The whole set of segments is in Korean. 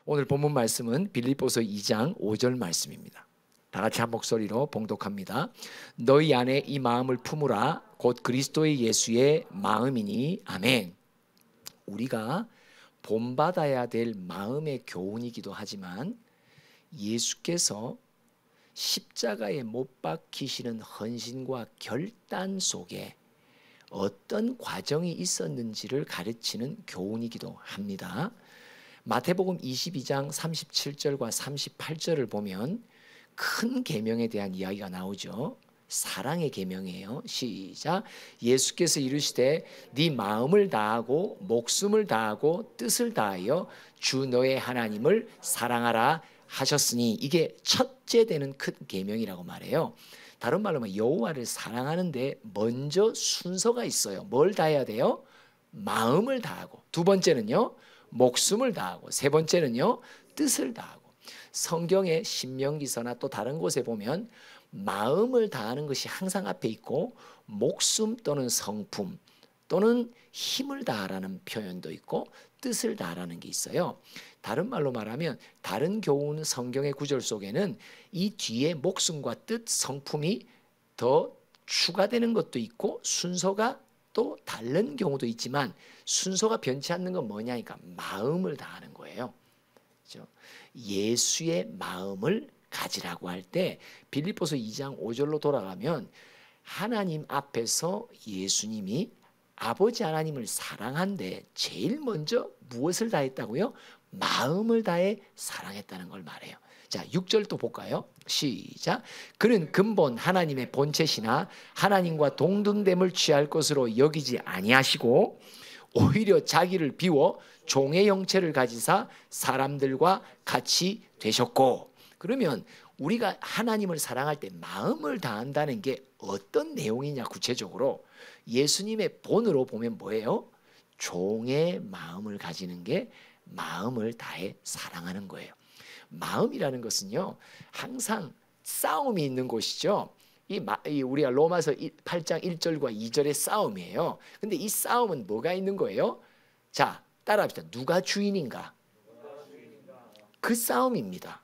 오늘 본문 말씀은 빌립보서 2장 5절 말씀입니다. 다 같이 한 목소리로 봉독합니다. 너희 안에 이 마음을 품으라. 곧 그리스도의 예수의 마음이니. 아멘. 우리가 본받아야 될 마음의 교훈이기도 하지만 예수께서 십자가에 못 박히시는 헌신과 결단 속에 어떤 과정이 있었는지를 가르치는 교훈이기도 합니다. 마태복음 22장 37절과 38절을 보면 큰 계명에 대한 이야기가 나오죠. 사랑의 계명이에요. 시작. 예수께서 이르시되 네 마음을 다하고 목숨을 다하고 뜻을 다하여 주 너의 하나님을 사랑하라 하셨으니, 이게 첫째 되는 큰 계명이라고 말해요. 다른 말로 하면 여호와를 사랑하는데 먼저 순서가 있어요. 뭘 다해야 돼요? 마음을 다하고, 두 번째는요 목숨을 다하고, 세 번째는요 뜻을 다하고. 성경의 신명기서나 또 다른 곳에 보면 마음을 다하는 것이 항상 앞에 있고 목숨 또는 성품 또는 힘을 다하라는 표현도 있고 뜻을 다하라는 게 있어요. 다른 말로 말하면 다른 교훈 성경의 구절 속에는 이 뒤에 목숨과 뜻, 성품이 더 추가되는 것도 있고 순서가 또 다른 경우도 있지만 순서가 변치 않는 건 뭐냐니까 마음을 다하는 거예요. 그렇죠? 예수의 마음을 가지라고 할 때 빌립보서 2장 5절로 돌아가면 하나님 앞에서 예수님이 아버지 하나님을 사랑한데 제일 먼저 무엇을 다했다고요? 마음을 다해 사랑했다는 걸 말해요. 자, 6절 또 볼까요? 시작. 그는 근본 하나님의 본체시나 하나님과 동등됨을 취할 것으로 여기지 아니하시고 오히려 자기를 비워 종의 형체를 가지사 사람들과 같이 되셨고. 그러면 우리가 하나님을 사랑할 때 마음을 다한다는 게 어떤 내용이냐, 구체적으로 예수님의 본으로 보면 뭐예요? 종의 마음을 가지는 게 마음을 다해 사랑하는 거예요. 마음이라는 것은요 항상 싸움이 있는 곳이죠. 우리가 로마서 8장 1절과 2절의 싸움이에요. 근데 이 싸움은 뭐가 있는 거예요? 자, 따라합시다. 누가 주인인가? 그 싸움입니다.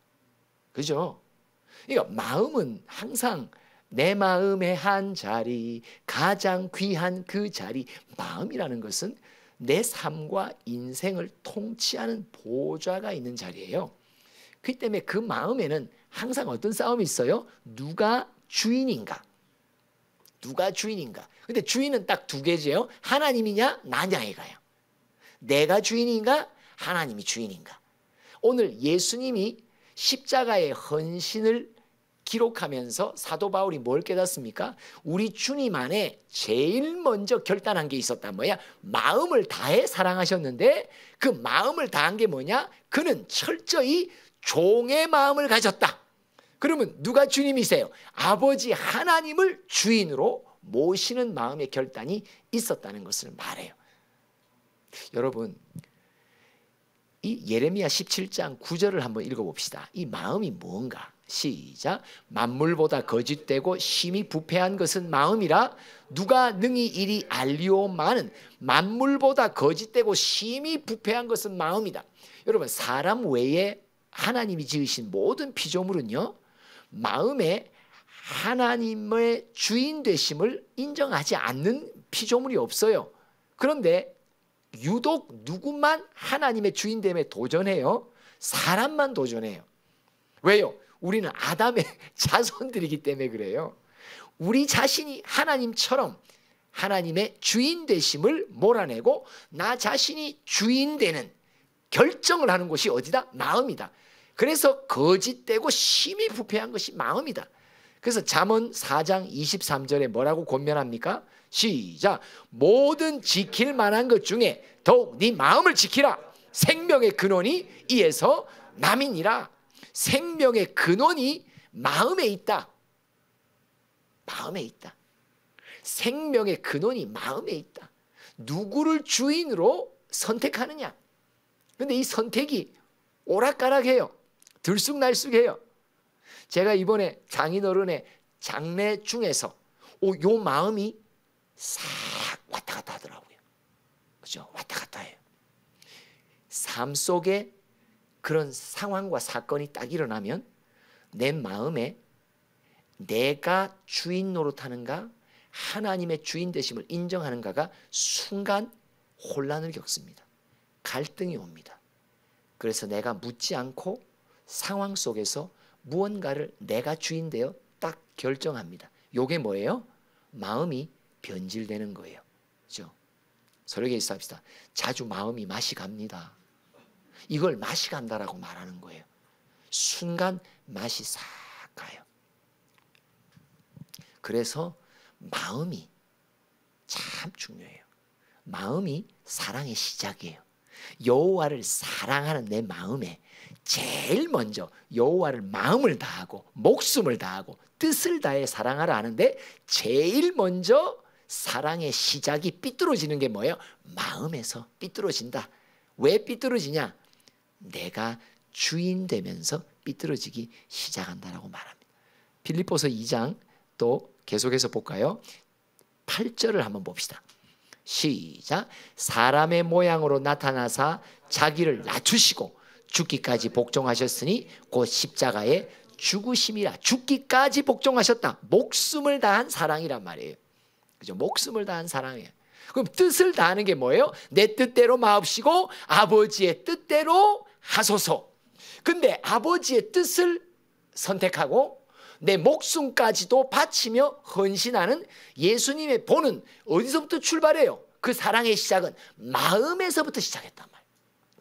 그죠? 그러니까 마음은 항상 내 마음의 한 자리, 가장 귀한 그 자리. 마음이라는 것은 내 삶과 인생을 통치하는 보좌가 있는 자리예요. 그렇기 때문에 그 마음에는 항상 어떤 싸움이 있어요? 누가 주인인가? 누가 주인인가? 근데 주인은 딱 두 개죠. 하나님이냐 나냐 이거예요. 내가 주인인가? 하나님이 주인인가? 오늘 예수님이 십자가의 헌신을 기록하면서 사도 바울이 뭘 깨닫습니까? 우리 주님 안에 제일 먼저 결단한 게 있었다. 뭐야? 마음을 다해 사랑하셨는데 그 마음을 다한 게 뭐냐? 그는 철저히 종의 마음을 가졌다. 그러면 누가 주님이세요? 아버지 하나님을 주인으로 모시는 마음의 결단이 있었다는 것을 말해요. 여러분, 이 예레미야 17장 9절을 한번 읽어봅시다. 이 마음이 뭔가? 시작. 만물보다 거짓되고 심히 부패한 것은 마음이라 누가 능히 이리 알리오마는. 만물보다 거짓되고 심히 부패한 것은 마음이다. 여러분, 사람 외에 하나님이 지으신 모든 피조물은요 마음에 하나님의 주인 되심을 인정하지 않는 피조물이 없어요. 그런데 유독 누구만 하나님의 주인됨에 도전해요? 사람만 도전해요. 왜요? 우리는 아담의 자손들이기 때문에 그래요. 우리 자신이 하나님처럼 하나님의 주인 되심을 몰아내고 나 자신이 주인 되는 결정을 하는 곳이 어디다? 마음이다. 그래서 거짓되고 심히 부패한 것이 마음이다. 그래서 잠언 4장 23절에 뭐라고 권면합니까? 시작. 모든 지킬 만한 것 중에 더욱 네 마음을 지키라. 생명의 근원이 이에서 남이니라. 생명의 근원이 마음에 있다. 마음에 있다. 생명의 근원이 마음에 있다. 누구를 주인으로 선택하느냐. 근데 이 선택이 오락가락해요. 들쑥날쑥해요. 제가 이번에 장인어른의 장례 중에서 요 마음이 싹 왔다 갔다 하더라고요. 그죠? 왔다 갔다 해요. 삶 속에 그런 상황과 사건이 딱 일어나면 내 마음에 내가 주인 노릇하는가 하나님의 주인 되심을 인정하는가가 순간 혼란을 겪습니다. 갈등이 옵니다. 그래서 내가 묻지 않고 상황 속에서 무언가를 내가 주인 되어 딱 결정합니다. 이게 뭐예요? 마음이 변질되는 거예요. 그렇죠? 서로 얘기합시다. 자주 마음이 맛이 갑니다. 이걸 맛이 간다라고 말하는 거예요. 순간 맛이 싹 가요. 그래서 마음이 참 중요해요. 마음이 사랑의 시작이에요. 여호와를 사랑하는 내 마음에 제일 먼저 여호와를 마음을 다하고 목숨을 다하고 뜻을 다해 사랑하라 하는데 제일 먼저 사랑의 시작이 삐뚤어지는 게 뭐예요? 마음에서 삐뚤어진다. 왜 삐뚤어지냐? 내가 주인 되면서 삐뚤어지기 시작한다라고 말합니다. 빌립보서 2장 또 계속해서 볼까요? 8절을 한번 봅시다. 시작. 사람의 모양으로 나타나사 자기를 낮추시고 죽기까지 복종하셨으니 곧 십자가에 죽으심이라. 죽기까지 복종하셨다. 목숨을 다한 사랑이란 말이에요. 그죠? 목숨을 다한 사랑이에요. 그럼 뜻을 다하는 게 뭐예요? 내 뜻대로 마옵시고 아버지의 뜻대로 하소서. 근데 아버지의 뜻을 선택하고 내 목숨까지도 바치며 헌신하는 예수님의 본은 어디서부터 출발해요? 그 사랑의 시작은 마음에서부터 시작했단 말이에요.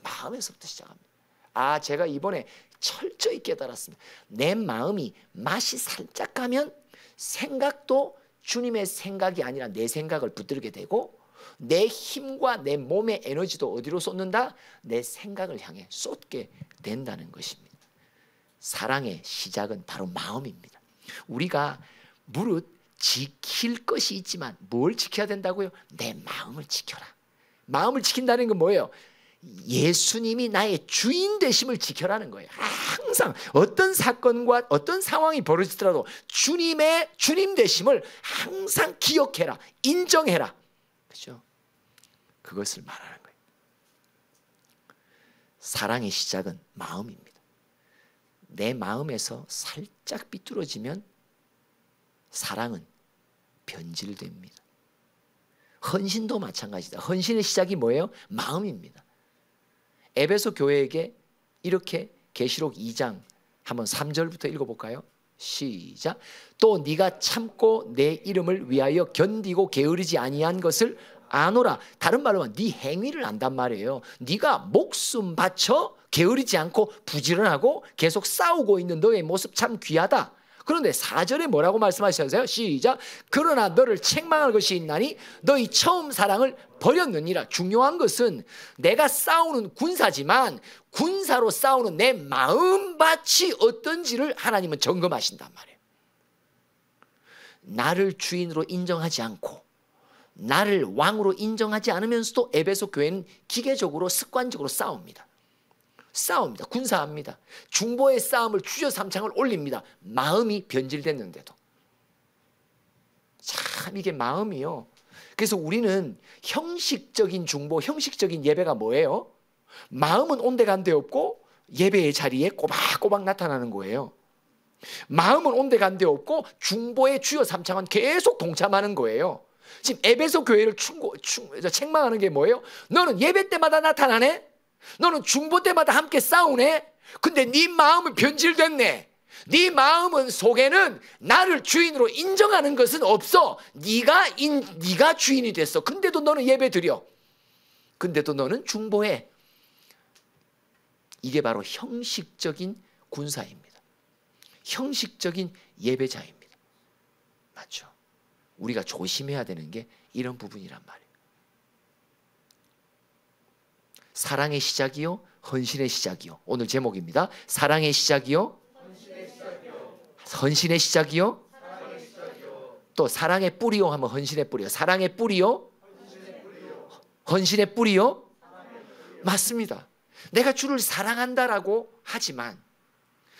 마음에서부터 시작합니다. 제가 이번에 철저히 깨달았습니다. 내 마음이 맛이 살짝 가면 생각도 주님의 생각이 아니라 내 생각을 붙들게 되고 내 힘과 내 몸의 에너지도 어디로 쏟는다? 내 생각을 향해 쏟게 된다는 것입니다. 사랑의 시작은 바로 마음입니다. 우리가 무릇 지킬 것이 있지만 뭘 지켜야 된다고요? 내 마음을 지켜라. 마음을 지킨다는 건 뭐예요? 예수님이 나의 주인 되심을 지켜라는 거예요. 항상 어떤 사건과 어떤 상황이 벌어지더라도 주님의 주님 되심을 항상 기억해라. 인정해라. 그렇죠? 그것을 말하는 거예요. 사랑의 시작은 마음입니다. 내 마음에서 살짝 삐뚤어지면 사랑은 변질됩니다. 헌신도 마찬가지다. 헌신의 시작이 뭐예요? 마음입니다. 에베소 교회에게 이렇게 계시록 2장 한번 3절부터 읽어볼까요? 시작. 또 네가 참고 내 이름을 위하여 견디고 게으르지 아니한 것을 아노라. 다른 말로 하면 네 행위를 안단 말이에요. 네가 목숨 바쳐 게으르지 않고 부지런하고 계속 싸우고 있는 너의 모습 참 귀하다. 그런데 4절에 뭐라고 말씀하셨어요? 시작. 그러나 너를 책망할 것이 있나니 너희 처음 사랑을 버렸느니라. 중요한 것은 내가 싸우는 군사지만 군사로 싸우는 내 마음밭이 어떤지를 하나님은 점검하신단 말이에요. 나를 주인으로 인정하지 않고 나를 왕으로 인정하지 않으면서도 에베소 교회는 기계적으로 습관적으로 싸웁니다. 군사합니다. 중보의 싸움을 주저삼창을 올립니다. 마음이 변질됐는데도. 참 이게 마음이요. 그래서 우리는 형식적인 중보, 형식적인 예배가 뭐예요? 마음은 온데간데 없고 예배의 자리에 꼬박꼬박 나타나는 거예요. 마음은 온데간데 없고 중보의 주여삼창은 계속 동참하는 거예요. 지금 에베소 교회를 책망하는 게 뭐예요? 너는 예배 때마다 나타나네? 너는 중보 때마다 함께 싸우네? 근데 네 마음은 변질됐네. 네 마음은 속에는 나를 주인으로 인정하는 것은 없어. 네가 주인이 됐어. 근데도 너는 예배 드려. 근데도 너는 중보해. 이게 바로 형식적인 군사입니다. 형식적인 예배자입니다. 맞죠? 우리가 조심해야 되는 게 이런 부분이란 말이에요. 사랑의 시작이요, 헌신의 시작이요. 오늘 제목입니다. 사랑의 시작이요, 헌신의 시작이요, 또 사랑의 뿌리요 하면 헌신의 뿌리요. 사랑의 뿌리요, 헌신의 뿌리요. 맞습니다. 내가 주를 사랑한다라고 하지만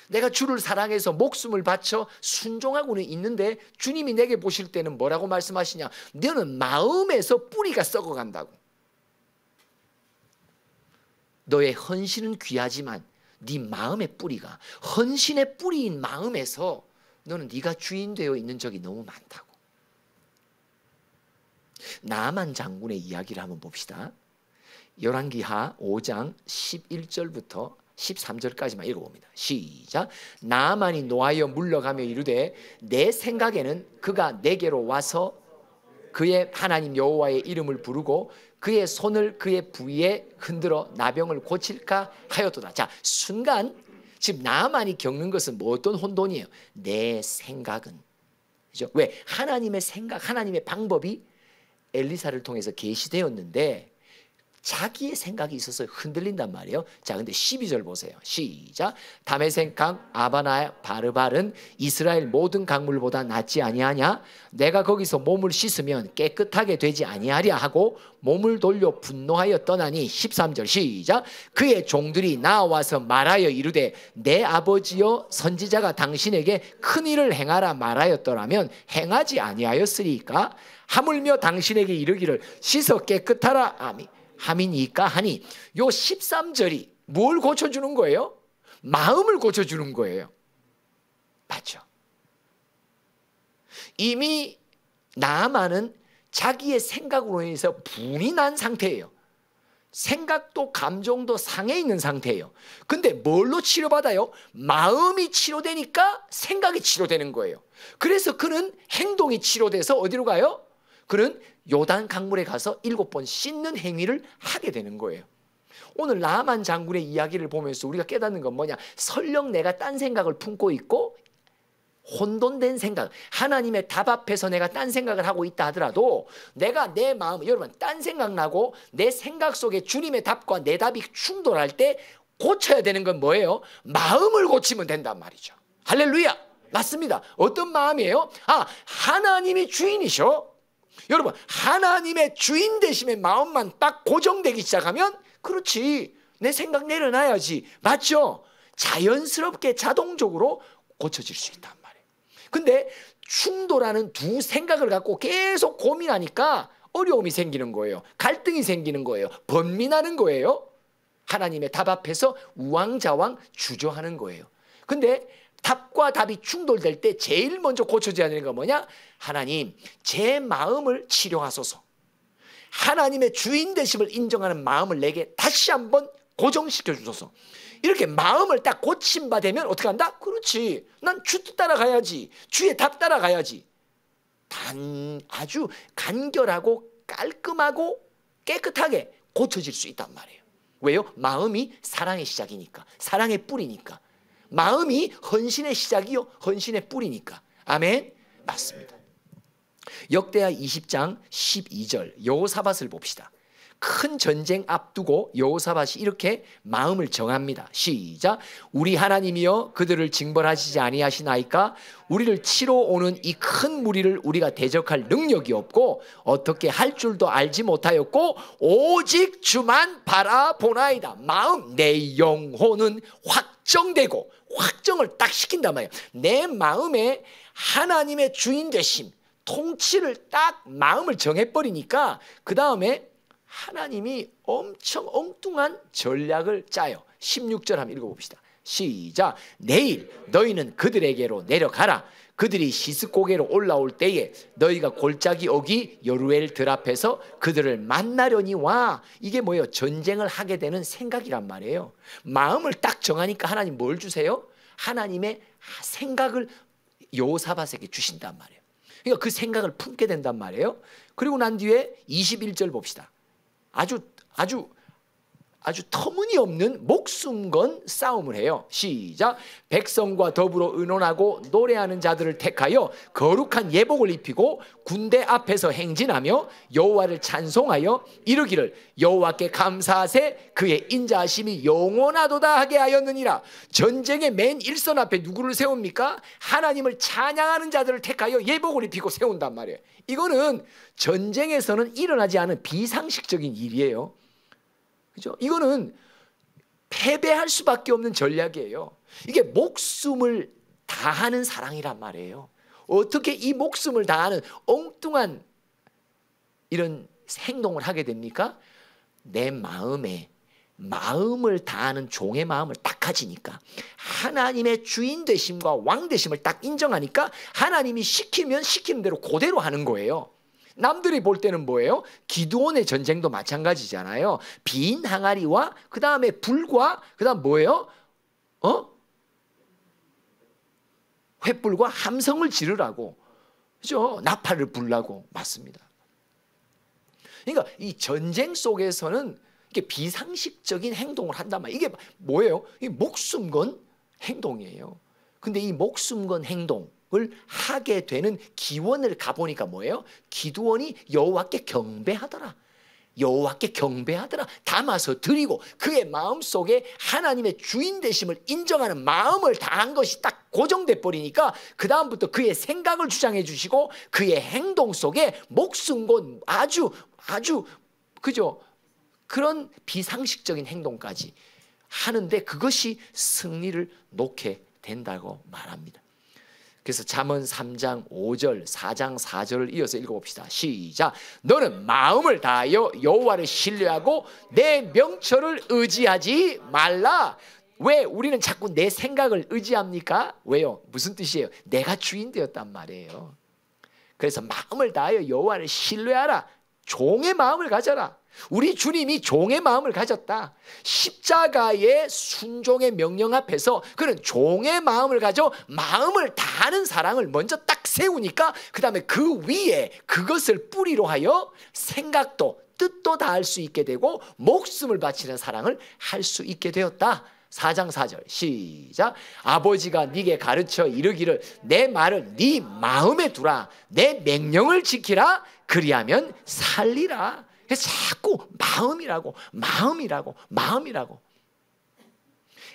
내가 주를 사랑해서 목숨을 바쳐 순종하고는 있는데 주님이 내게 보실 때는 뭐라고 말씀하시냐? 너는 마음에서 뿌리가 썩어간다고. 너의 헌신은 귀하지만 네 마음의 뿌리가, 헌신의 뿌리인 마음에서 너는 네가 주인 되어 있는 적이 너무 많다고. 나만 장군의 이야기를 한번 봅시다. 열왕기하 5장 11절부터 13절까지만 읽어봅니다. 시작. 나아만이 노하여 물러가며 이르되 내 생각에는 그가 내게로 와서 그의 하나님 여호와의 이름을 부르고 그의 손을 그의 부위에 흔들어 나병을 고칠까 하였도다. 자, 순간 지금 나아만이 겪는 것은 뭐 어떤 혼돈이에요? 내 생각은. 그죠? 왜? 하나님의 생각, 하나님의 방법이 엘리사를 통해서 계시되었는데 자기의 생각이 있어서 흔들린단 말이에요. 자, 근데 12절 보세요. 시작. 다메섹 강 아바나 바르발은 이스라엘 모든 강물보다 낫지 아니하냐? 내가 거기서 몸을 씻으면 깨끗하게 되지 아니하랴 하고 몸을 돌려 분노하여 떠나니 13절 시작. 그의 종들이 나와서 말하여 이르되 내 아버지여 선지자가 당신에게 큰 일을 행하라 말하였더라면 행하지 아니하였으리까? 하물며 당신에게 이르기를 씻어 깨끗하라 함이니까 하니, 요 13절이 뭘 고쳐주는 거예요? 마음을 고쳐주는 거예요. 맞죠? 이미 나아만은 자기의 생각으로 인해서 분이 난 상태예요. 생각도 감정도 상해 있는 상태예요. 근데 뭘로 치료받아요? 마음이 치료되니까 생각이 치료되는 거예요. 그래서 그는 행동이 치료돼서 어디로 가요? 그는 요단 강물에 가서 7번 씻는 행위를 하게 되는 거예요. 오늘 나아만 장군의 이야기를 보면서 우리가 깨닫는 건 뭐냐? 설령 내가 딴 생각을 품고 있고 혼돈된 생각, 하나님의 답 앞에서 내가 딴 생각을 하고 있다 하더라도 내가 내 마음, 여러분 딴 생각 나고 내 생각 속에 주님의 답과 내 답이 충돌할 때 고쳐야 되는 건 뭐예요? 마음을 고치면 된단 말이죠. 할렐루야. 맞습니다. 어떤 마음이에요? 하나님이 주인이셔. 여러분, 하나님의 주인 되심의 마음만 딱 고정되기 시작하면, 그렇지, 내 생각 내려놔야지, 맞죠? 자연스럽게 자동적으로 고쳐질 수 있단 말이에요. 근데 충돌하는 두 생각을 갖고 계속 고민하니까 어려움이 생기는 거예요. 갈등이 생기는 거예요. 번민하는 거예요. 하나님의 답 앞에서 우왕좌왕 주저하는 거예요. 근데 답과 답이 충돌될 때 제일 먼저 고쳐져야 되는 건 뭐냐? 하나님, 제 마음을 치료하소서. 하나님의 주인 되심을 인정하는 마음을 내게 다시 한번 고정시켜 주소서. 이렇게 마음을 딱 고침 받으면 어떻게 한다? 그렇지, 난 주 뜻 따라가야지, 주의 답 따라가야지. 아주 간결하고 깔끔하고 깨끗하게 고쳐질 수 있단 말이에요. 왜요? 마음이 사랑의 시작이니까, 사랑의 뿌리니까. 마음이 헌신의 시작이요, 헌신의 뿌리니까. 아멘. 맞습니다. 역대하 20장 12절 여호사밧을 봅시다. 큰 전쟁 앞두고 여호사밧이 이렇게 마음을 정합니다. 시작. 우리 하나님이여 그들을 징벌하시지 아니하시나이까? 우리를 치러 오는 이 큰 무리를 우리가 대적할 능력이 없고 어떻게 할 줄도 알지 못하였고 오직 주만 바라보나이다. 마음, 내 영혼은 확정되고, 확정을 딱 시킨단 말이에요. 내 마음에 하나님의 주인 되심, 통치를 딱 마음을 정해버리니까 그 다음에 하나님이 엄청 엉뚱한 전략을 짜요. 16절 한번 읽어봅시다. 시작. 내일 너희는 그들에게로 내려가라. 그들이 시스고개로 올라올 때에 너희가 골짜기 어기 여루엘 들 앞에서 그들을 만나려니 와. 이게 뭐예요? 전쟁을 하게 되는 생각이란 말이에요. 마음을 딱 정하니까 하나님 뭘 주세요? 하나님의 생각을 여호사밧에게 주신단 말이에요. 그러니까 그 생각을 품게 된단 말이에요. 그리고 난 뒤에 21절 봅시다. 아주 터무니없는 목숨 건 싸움을 해요. 시작. 백성과 더불어 의논하고 노래하는 자들을 택하여 거룩한 예복을 입히고 군대 앞에서 행진하며 여호와를 찬송하여 이르기를 여호와께 감사하세 그의 인자하심이 영원하도다 하게 하였느니라. 전쟁의 맨 일선 앞에 누구를 세웁니까? 하나님을 찬양하는 자들을 택하여 예복을 입히고 세운단 말이에요. 이거는 전쟁에서는 일어나지 않은 비상식적인 일이에요. 그죠? 이거는 패배할 수밖에 없는 전략이에요. 이게 목숨을 다하는 사랑이란 말이에요. 어떻게 이 목숨을 다하는 엉뚱한 이런 행동을 하게 됩니까? 내 마음에 마음을 다하는 종의 마음을 딱 가지니까, 하나님의 주인 되심과 왕 되심을 딱 인정하니까 하나님이 시키면 시키는 대로 그대로 하는 거예요. 남들이 볼 때는 뭐예요? 기드온의 전쟁도 마찬가지잖아요. 빈 항아리와 그 다음에 불과 그 다음 뭐예요? 횃불과 함성을 지르라고, 그죠? 나팔을 불라고. 맞습니다. 그러니까 이 전쟁 속에서는 이게 비상식적인 행동을 한단 말이에요. 이게 뭐예요? 이게 목숨 건 행동이에요. 근데 이 목숨 건 행동을 하게 되는 기원을 가보니까 뭐예요? 기드온이 여호와께 경배하더라. 여호와께 경배하더라. 담아서 드리고 그의 마음속에 하나님의 주인 되심을 인정하는 마음을 다한 것이 딱 고정돼 버리니까 그 다음부터 그의 생각을 주장해 주시고 그의 행동 속에 목숨 건 아주 그죠? 그런 비상식적인 행동까지 하는데 그것이 승리를 놓게 된다고 말합니다. 그래서 잠언 3장 5절 4장 4절을 이어서 읽어봅시다. 시작. 너는 마음을 다하여 여호와를 신뢰하고 내 명철을 의지하지 말라. 왜 우리는 자꾸 내 생각을 의지합니까? 왜요? 무슨 뜻이에요? 내가 주인 되었단 말이에요. 그래서 마음을 다하여 여호와를 신뢰하라. 종의 마음을 가져라. 우리 주님이 종의 마음을 가졌다. 십자가의 순종의 명령 앞에서 그는 종의 마음을 가져 마음을 다하는 사랑을 먼저 딱 세우니까 그 다음에 그 위에 그것을 뿌리로 하여 생각도 뜻도 다할 수 있게 되고 목숨을 바치는 사랑을 할 수 있게 되었다. 4장 4절 시작. 아버지가 네게 가르쳐 이르기를 내 말을 네 마음에 두라. 내 명령을 지키라. 그리하면 살리라. 그래서 자꾸 마음이라고.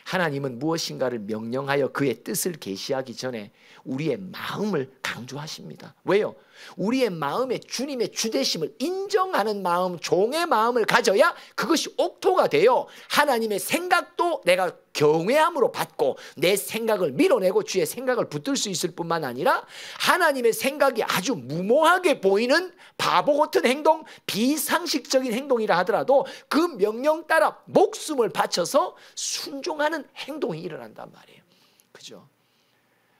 하나님은 무엇인가를 명령하여 그의 뜻을 계시하기 전에 우리의 마음을 강조하십니다. 왜요? 우리의 마음에 주님의 주되심을 인정하는 마음, 종의 마음을 가져야 그것이 옥토가 돼요. 하나님의 생각도 내가 경외함으로 받고 내 생각을 밀어내고 주의 생각을 붙들 수 있을 뿐만 아니라 하나님의 생각이 아주 무모하게 보이는 바보 같은 행동, 비상식적인 행동이라 하더라도 그 명령 따라 목숨을 바쳐서 순종하는 행동이 일어난단 말이에요. 그죠?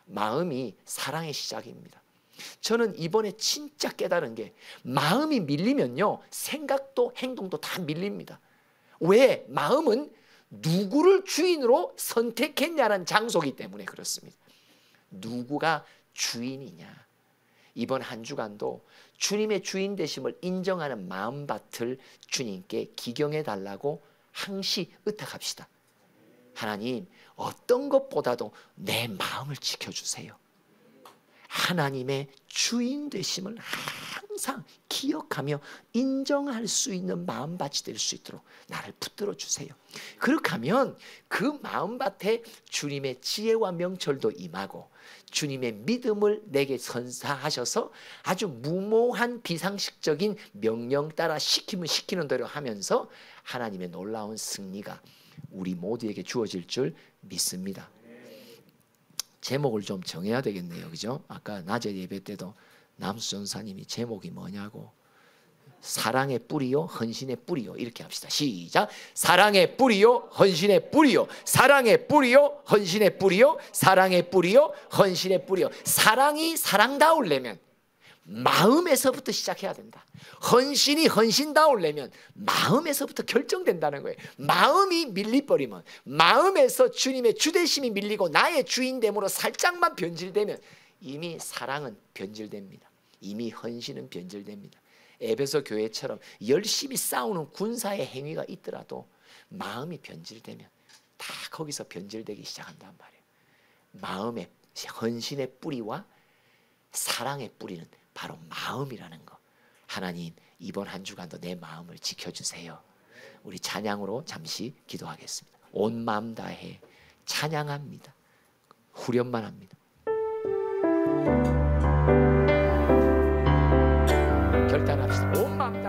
마음이 사랑의 시작입니다. 저는 이번에 진짜 깨달은 게 마음이 밀리면요 생각도 행동도 다 밀립니다. 왜? 마음은 누구를 주인으로 선택했냐는 장소이기 때문에 그렇습니다. 누구가 주인이냐. 이번 한 주간도 주님의 주인 되심을 인정하는 마음밭을 주님께 기경해 달라고 항시 의탁합시다. 하나님, 어떤 것보다도 내 마음을 지켜주세요. 하나님의 주인 되심을 항상 기억하며 인정할 수 있는 마음밭이 될 수 있도록 나를 붙들어 주세요. 그렇게 하면 그 마음밭에 주님의 지혜와 명철도 임하고 주님의 믿음을 내게 선사하셔서 아주 무모한 비상식적인 명령 따라 시키면 시키는 대로 하면서 하나님의 놀라운 승리가 우리 모두에게 주어질 줄 믿습니다. 제목을 좀 정해야 되겠네요. 그죠? 아까 낮에 예배 때도 남수 전사님이 제목이 뭐냐고. 사랑의 뿌리요 헌신의 뿌리요 이렇게 합시다. 시작. 사랑의 뿌리요 헌신의 뿌리요. 사랑의 뿌리요 헌신의 뿌리요. 사랑의 뿌리요 헌신의 뿌리요. 사랑이 사랑다우려면 마음에서부터 시작해야 된다. 헌신이 헌신다우려면 마음에서부터 결정된다는 거예요. 마음이 밀리버리면, 마음에서 주님의 주되심이 밀리고 나의 주인됨으로 살짝만 변질되면 이미 사랑은 변질됩니다. 이미 헌신은 변질됩니다. 에베소 교회처럼 열심히 싸우는 군사의 행위가 있더라도 마음이 변질되면 다 거기서 변질되기 시작한단 말이에요. 마음의 헌신의 뿌리와 사랑의 뿌리는 바로 마음이라는 거. 하나님, 이번 한 주간도 내 마음을 지켜주세요. 우리 찬양으로 잠시 기도하겠습니다. 온 마음 다해 찬양합니다. 후렴만 합니다. 결단합시다. 온 마음